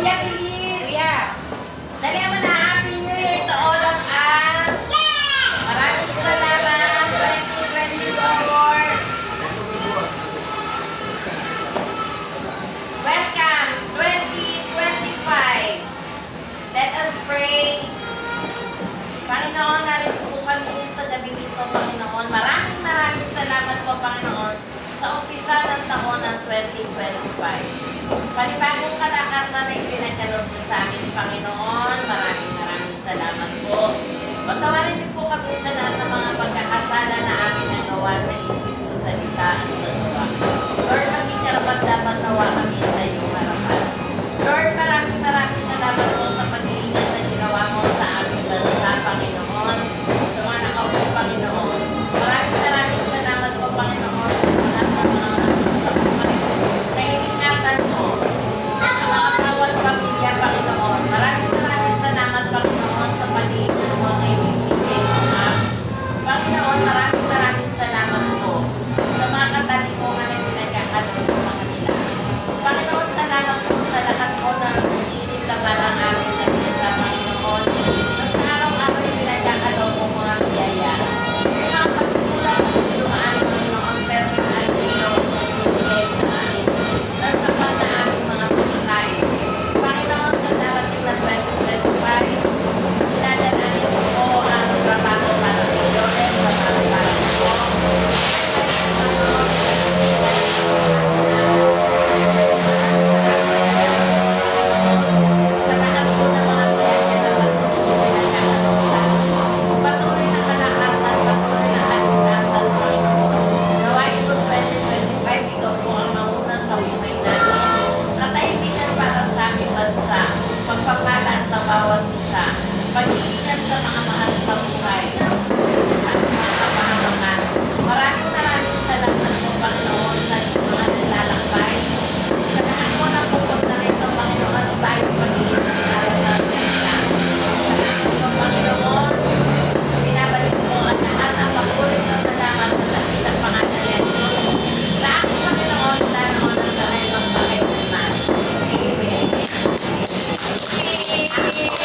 Kuya Bilis! Kuya! Dali mo na Happy New Year to all of us! Maraming salamat! 2024! Welcome! 2025! Let us pray! Panginoon, narito po kami sa gabi nito, Panginoon. Maraming salamat po, Panginoon, sa umpisa ng taon ng 2025. Panibagong kalakasan ay pinagkaloob niyo sa amin, Panginoon. Maraming salamat po. Patawarin niyo po kami sa lahat ng mga pagkakasala na amin nagawa sa isip, sa salita at sa gawa. Lord, maging karapat-dapat nawa kami sa iyong harapan. Lord, maraming salamat po sa pag-iingat na ginawa mo sa aming bansa, Panginoon. Sa mga nakaupo, Panginoon. Maraming salamat po, Panginoon, sa lahat ng mga naiingatan mo. Ang mga bawat pamilya, Panginoon. Maraming salamat, Panginoon, sa pag-iingat mo kay Bibigay mo, Panginoon, maraming salamat po sa mga katalimungan na pinagkakaroon sa kanila. Panginoon, salamat po sa lahat po na inilaban ang aming nagkisa, Panginoon. Sa araw-araw yung pinagkakaroon mo mga biyaya. Yung mga pagkukulang sa lumaan, Panginoon, pero yung alilo ibigay sa amin. Nasa pa na aming mga pinakain. Panginoon, sa darating na 2025, dinadalanin mo po ang trabaho para sa iyo at trabaho para sa iyo. Sa lahat po ng mga biyaya na pinagkakaroon sa amin. Patuloy na kalakasan, patuloy na kaligtasan, Panginoon. Nawain po 2025, ikaw po ang mauna sa buhay namin. Katahimikan para sa aming bansa, pagpapala sa bawat isa, pag-iingat sa mga mahal sa buhay, sa mga kapahamakan. Maraming salamat po, Panginoon, sa mga nilalakbay. Sa lahat po na pupunta rito, Panginoon, tayo pag-iingat para sa kanila. Sa lahat po, Panginoon, binabalik po ang lahat ng pagulit na salamat sa dakilang pangalan ni Jesus. Lahat, Panginoon, lanoon ang dalay magpakailanman.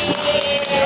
Amen.